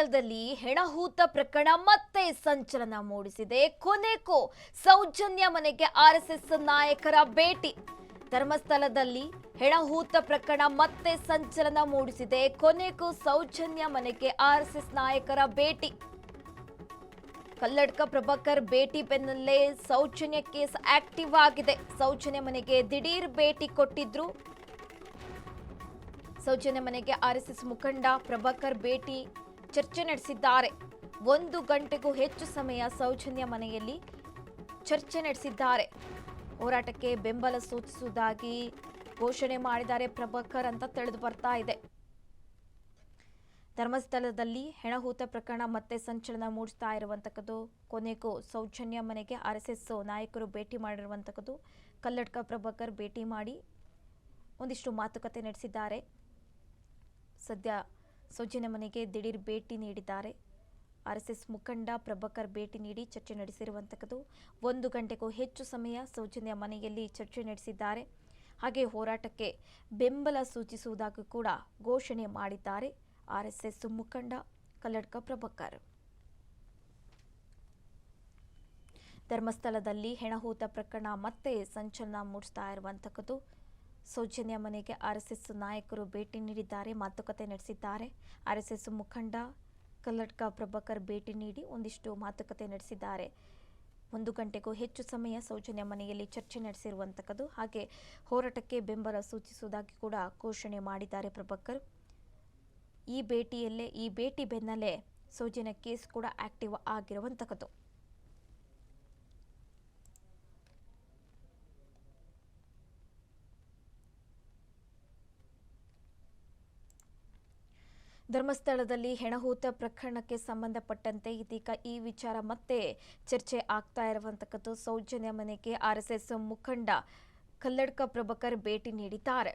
ಧರ್ಮಸ್ಥಳದಲ್ಲಿ ಹೆಣಹೂತ ಪ್ರಕರಣ ಮತ್ತೆ ಸಂಚಲನ ಮೂಡಿಸಿದೆ. ಕೊನೆಗೂ ಸೌಜನ್ಯ ಮನೆಗೆ ಆರ್ಎಸ್ಎಸ್ ನಾಯಕರ ಭೇಟಿ. ಧರ್ಮಸ್ಥಳದಲ್ಲಿ ಹೆಣಹೂತ ಪ್ರಕರಣ ಮತ್ತೆ ಸಂಚಲನ ಮೂಡಿಸಿದೆ. ಕೊನೆಗೂ ಸೌಜನ್ಯ ಮನೆಗೆ ಆರ್ಎಸ್ಎಸ್ ನಾಯಕರ ಭೇಟಿ. ಕಲ್ಲಡ್ಕ ಪ್ರಭಾಕರ್ ಭೇಟಿ ಬೆನ್ನಲ್ಲೇ ಸೌಜನ್ಯ ಕೇಸ್ ಆಕ್ಟಿವ್ ಆಗಿದೆ. ಸೌಜನ್ಯ ಮನೆಗೆ ದಿಢೀರ್ ಭೇಟಿ ಕೊಟ್ಟಿದ್ರು. ಸೌಜನ್ಯ ಮನೆಗೆ ಆರ್ಎಸ್ಎಸ್ ಮುಖಂಡ ಪ್ರಭಾಕರ್ ಭೇಟಿ ಚರ್ಚೆ ನಡೆಸಿದ್ದಾರೆ. 1 ಗಂಟೆಗೂ ಹೆಚ್ಚು ಸಮಯ ಸೌಜನ್ಯ ಮನೆಯಲ್ಲಿ ಚರ್ಚೆ ನಡೆಸಿದ್ದಾರೆ. ಹೋರಾಟಕ್ಕೆ ಬೆಂಬಲ ಸೂಚಿಸುವುದಾಗಿ ಘೋಷಣೆ ಮಾಡಿದ್ದಾರೆ ಪ್ರಭಾಕರ್ ಅಂತ ತಿಳಿದು ಬರ್ತಾ ಇದೆ. ಧರ್ಮಸ್ಥಳದಲ್ಲಿ ಹೆಣಹೂತ ಪ್ರಕರಣ ಮತ್ತೆ ಸಂಚಲನ ಮೂಡಿಸ್ತಾ ಇರುವಂತಕ್ಕದ್ದು. ಕೊನೆಗೂ ಸೌಜನ್ಯ ಮನೆಗೆ ಆರ್ಎಸ್ಎಸ್ ನಾಯಕರು ಭೇಟಿ ಮಾಡಿರುವಂತಕ್ಕದ್ದು. ಕಲ್ಲಡ್ಕ ಪ್ರಭಾಕರ್ ಭೇಟಿ ಮಾಡಿ ಒಂದಿಷ್ಟು ಮಾತುಕತೆ ನಡೆಸಿದ್ದಾರೆ. ಸದ್ಯ ಸೌಜನ್ಯ ಮನೆಗೆ ದಿಢೀರ್ ಭೇಟಿ ನೀಡಿದ್ದಾರೆ. ಆರ್ಎಸ್ಎಸ್ ಮುಖಂಡ ಪ್ರಭಾಕರ್ ಭೇಟಿ ನೀಡಿ ಚರ್ಚೆ ನಡೆಸಿರುವಂತಕ್ಕದ್ದು. 1 ಗಂಟೆಗೂ ಹೆಚ್ಚು ಸಮಯ ಸೌಜನ್ಯ ಮನೆಯಲ್ಲಿ ಚರ್ಚೆ ನಡೆಸಿದ್ದಾರೆ. ಹಾಗೆ ಹೋರಾಟಕ್ಕೆ ಬೆಂಬಲ ಸೂಚಿಸುವುದಾಗಿ ಕೂಡ ಘೋಷಣೆ ಮಾಡಿದ್ದಾರೆ ಆರ್ಎಸ್ಎಸ್ ಮುಖಂಡ ಕಲ್ಲಡ್ಕ ಪ್ರಭಾಕರ್. ಧರ್ಮಸ್ಥಳದಲ್ಲಿ ಹೆಣಹೂತ ಪ್ರಕರಣ ಮತ್ತೆ ಸಂಚಲನ ಮೂಡಿಸ್ತಾ ಇರುವಂತಕ್ಕದ್ದು. ಸೌಜನ್ಯ ಮನೆಗೆ ಆರ್ಎಸ್ಎಸ್ ನಾಯಕರು ಭೇಟಿ ನೀಡಿದ್ದಾರೆ, ಮಾತುಕತೆ ನಡೆಸಿದ್ದಾರೆ. ಆರ್ಎಸ್ಎಸ್ ಮುಖಂಡ ಕಲ್ಲಡ್ಕ ಪ್ರಭಾಕರ್ ಭೇಟಿ ನೀಡಿ ಒಂದಿಷ್ಟು ಮಾತುಕತೆ ನಡೆಸಿದ್ದಾರೆ. 1 ಗಂಟೆಗೂ ಹೆಚ್ಚು ಸಮಯ ಸೌಜನ್ಯ ಮನೆಯಲ್ಲಿ ಚರ್ಚೆ ನಡೆಸಿರುವಂತಕ್ಕದ್ದು. ಹಾಗೆ ಹೋರಾಟಕ್ಕೆ ಬೆಂಬಲ ಸೂಚಿಸುವುದಾಗಿ ಕೂಡ ಘೋಷಣೆ ಮಾಡಿದ್ದಾರೆ ಪ್ರಭಾಕರ್. ಈ ಭೇಟಿ ಬೆನ್ನಲ್ಲೇ ಸೌಜನ್ಯ ಕೇಸ್ ಕೂಡ ಆಕ್ಟಿವ್ ಆಗಿರುವಂತಕ್ಕದ್ದು. ಧರ್ಮಸ್ಥಳದಲ್ಲಿ ಹೆಣಹೂತ ಪ್ರಕರಣಕ್ಕೆ ಸಂಬಂಧಪಟ್ಟಂತೆ ಇದೀಗ ಈ ವಿಚಾರ ಮತ್ತೆ ಚರ್ಚೆ ಆಗ್ತಾ ಇರುವಂತಕ್ಕದ್ದು. ಸೌಜನ್ಯ ಮನೆಗೆ ಆರ್ಎಸ್ಎಸ್ ಮುಖಂಡ ಕಲ್ಲಡ್ಕ ಪ್ರಭಾಕರ್ ಭೇಟಿ ನೀಡಿದ್ದಾರೆ.